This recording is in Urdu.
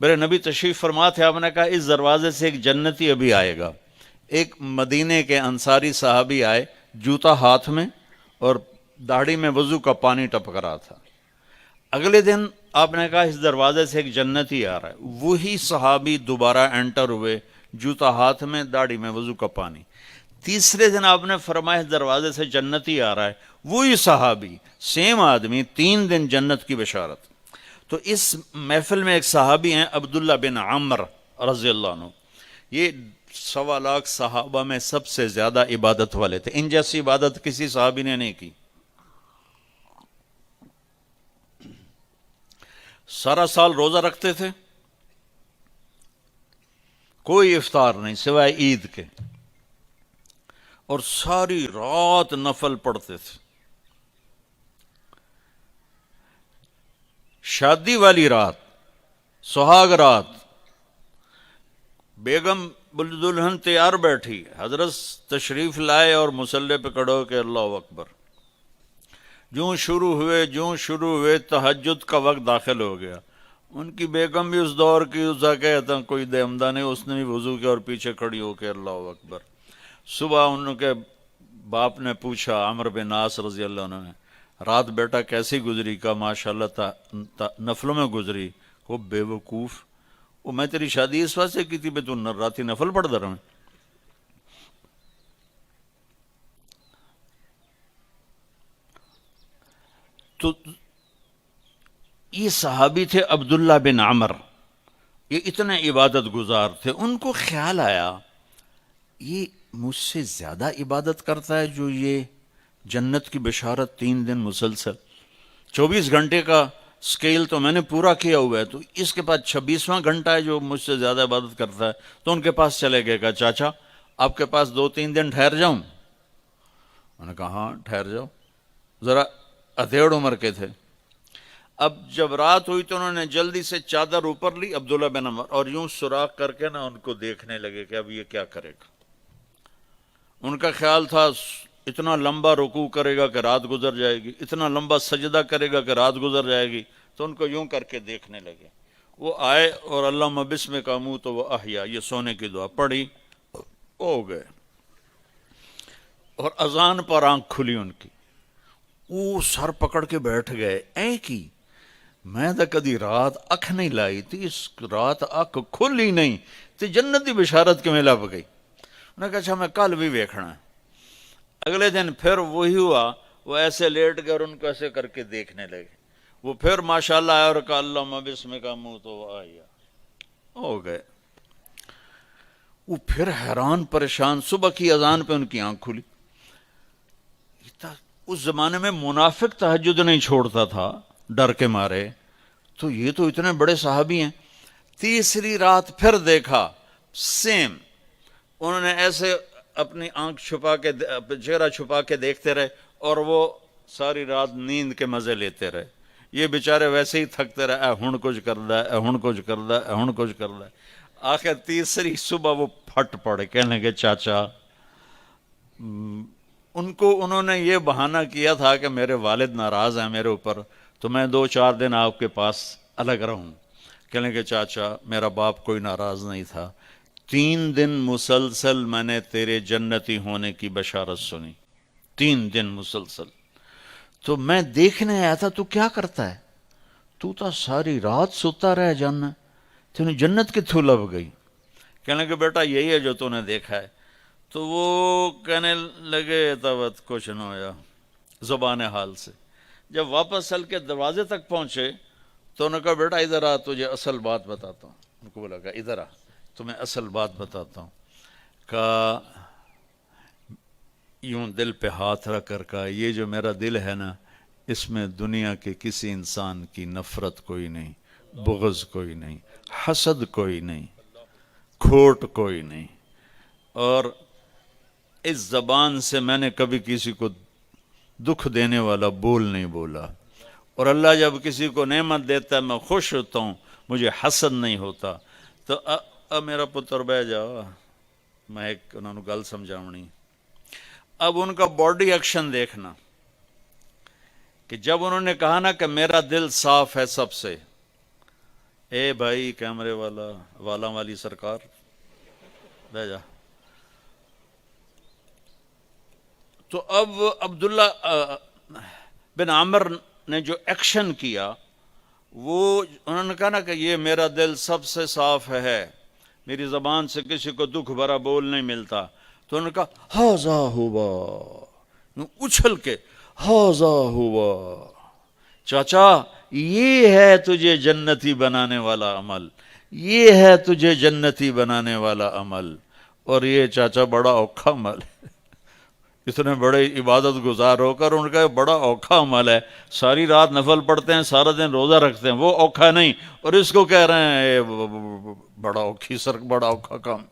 میرے نبی تشریف فرما تھے، آپ نے کہا اس دروازے سے ایک جنتی ابھی آئے گا۔ ایک مدینے کے انصاری صحابی آئے، جوتا ہاتھ میں اور داڑھی میں وضو کا پانی ٹپک رہا تھا۔ اگلے دن آپ نے کہا اس دروازے سے ایک جنتی آ رہا ہے، وہی صحابی دوبارہ انٹر ہوئے، جوتا ہاتھ میں، داڑھی میں وضو کا پانی۔ تیسرے دن آپ نے فرمایا اس دروازے سے جنتی آ رہا ہے، وہی صحابی، سیم آدمی، 3 دن جنت کی بشارت۔ تو اس محفل میں ایک صحابی ہیں عبداللہ بن عمر رضی اللہ عنہ، یہ 1.25 صحابہ میں سب سے زیادہ عبادت والے تھے، ان جیسی عبادت کسی صحابی نے نہیں کی۔ سارا سال روزہ رکھتے تھے، کوئی افطار نہیں سوائے عید کے، اور ساری رات نفل پڑھتے تھے۔ شادی والی رات، سہاگ رات، بیگم دلہن تیار بیٹھی، حضرت تشریف لائے اور مصلی پہ کھڑے ہو کے اللہ اکبر۔ جوں شروع ہوئے تہجد کا وقت داخل ہو گیا۔ ان کی بیگم بھی اس دور کی، اسا کہتا کوئی دہمدہ نہیں، اس نے بھی وضو کیا اور پیچھے کھڑی ہو کے اللہ اکبر۔ صبح ان کے باپ نے پوچھا، عمرو بن عاص رضی اللہ عنہ نے، رات بیٹا کیسی گزری؟ کا ماشاءاللہ نفلوں میں گزری۔ وہ بے وقوف، وہ میں تیری شادی اس واسطے کی تھی بے تو راتی نفل پڑھ در میں۔ تو یہ صحابی تھے عبداللہ بن عمر، یہ اتنے عبادت گزار تھے۔ ان کو خیال آیا یہ مجھ سے زیادہ عبادت کرتا ہے جو یہ جنت کی بشارت 3 دن مسلسل، 24 گھنٹے کا سکیل تو میں نے پورا کیا ہوا ہے، تو اس کے بعد 26واں گھنٹہ ہے جو مجھ سے زیادہ عبادت کرتا ہے۔ تو ان کے پاس چلے گئے، کہا چاچا آپ کے پاس 2-3 دن ٹھہر جاؤں؟ انہوں نے کہا ہاں ٹھہر جاؤ۔ ذرا ادھیڑ عمر کے تھے۔ اب جب رات ہوئی تو انہوں نے جلدی سے چادر اوپر لی عبداللہ بن عمر، اور یوں سوراخ کر کے نا ان کو دیکھنے لگے کہ اب یہ کیا کرے گا۔ ان کا خیال تھا اتنا لمبا رکوع کرے گا کہ رات گزر جائے گی، اتنا لمبا سجدہ کرے گا کہ رات گزر جائے گی، تو ان کو یوں کر کے دیکھنے لگے۔ وہ آئے اور اللہم بسمک اموت و احیا، یہ سونے کی دعا پڑھی، ہو گئے۔ اور اذان پر آنکھ کھلی ان کی، وہ سر پکڑ کے بیٹھ گئے، اے کی میں تو کدی رات اکھ نہیں لائی تھی، اس رات اکھ کھلی نہیں تے جنتی بشارت کے میں لب گئی۔ انہوں نے کہا اچھا میں کل بھی ویکھنا ہے۔ اگلے دن پھر وہی ہوا، وہ ایسے لیٹ گئے اور ان کو ایسے کر کے دیکھنے لگے۔ وہ پھر ماشاءاللہ آیا اور کہا اللہم بسمک اموت و احیا، ہو گئے۔ وہ پھر حیران پریشان، صبح کی اذان پہ ان کی آنکھ کھلی۔ اس زمانے میں منافق تہجد نہیں چھوڑتا تھا ڈر کے مارے، تو یہ تو اتنے بڑے صحابی ہیں۔ تیسری رات پھر دیکھا سیم، انہوں نے ایسے اپنی آنکھ چھپا کے، چہرہ چھپا کے دیکھتے رہے، اور وہ ساری رات نیند کے مزے لیتے رہے۔ یہ بیچارے ویسے ہی تھکتے رہے، ہن کچھ کردا ہے، ہن کچھ کردا ہے، ہن کچھ کردا ہے۔ آخر تیسری صبح وہ پھٹ پڑے، کہنے لگے چاچا، ان کو انہوں نے یہ بہانہ کیا تھا کہ میرے والد ناراض ہیں میرے اوپر، تو میں 2-4 دن آپ کے پاس الگ رہوں۔ کہنے لگے چاچا میرا باپ کوئی ناراض نہیں تھا، 3 دن مسلسل میں نے تیرے جنتی ہونے کی بشارت سنی، 3 دن مسلسل، تو میں دیکھنے آیا تھا تو کیا کرتا ہے، تو ساری رات سوتا رہ جانا، تینے جنت کتھوں لب گئی؟ کہنے لگے بیٹا یہی ہے جو تو نے دیکھا ہے۔ تو وہ کہنے لگے تبت کچھ نہ ہویا، زبان حال سے۔ جب واپس چل کے دروازے تک پہنچے تو انہوں نے کہا بیٹا ادھر آ، تجھے اصل بات بتاتا ہوں۔ ان کو بولا کہ ادھر آ، تمہیں اصل بات بتاتا ہوں۔ کہا یوں دل پہ ہاتھ رکھ کر کہا یہ جو میرا دل ہے نا، اس میں دنیا کے کسی انسان کی نفرت کوئی نہیں، بغض کوئی نہیں، حسد کوئی نہیں، کھوٹ کوئی نہیں، اور اس زبان سے میں نے کبھی کسی کو دکھ دینے والا بول نہیں بولا، اور اللہ جب کسی کو نعمت دیتا ہے میں خوش ہوتا ہوں، مجھے حسد نہیں ہوتا۔ تو اب میرا پتر بہ جاؤ، میں ایک انہوں نے گل سمجھاونی۔ اب ان کا باڈی ایکشن دیکھنا کہ جب انہوں نے کہا نا کہ میرا دل صاف ہے سب سے، اے بھائی کیمرے والا والا والی سرکار بہ جا. تو اب عبداللہ بن عامر نے جو ایکشن کیا، وہ انہوں نے کہا نا کہ یہ میرا دل سب سے صاف ہے، میری زبان سے کسی کو دکھ بھرا بول نہیں ملتا. تو انہوں نے کہا ہاذا ہوا، اچھل کے ہاذا ہوا، چاچا یہ ہے تجھے جنتی بنانے والا عمل، یہ ہے تجھے جنتی بنانے والا عمل. اور یہ چاچا بڑا اوکھا عمل ہے، اتنے بڑے عبادت گزار ہو کر ان کا بڑا اوکھا عمل ہے، ساری رات نفل پڑھتے ہیں، سارا دن روزہ رکھتے ہیں، وہ اوکھا نہیں، اور اس کو کہہ رہے ہیں بڑا اوکھی سر، بڑا اوکھا کام.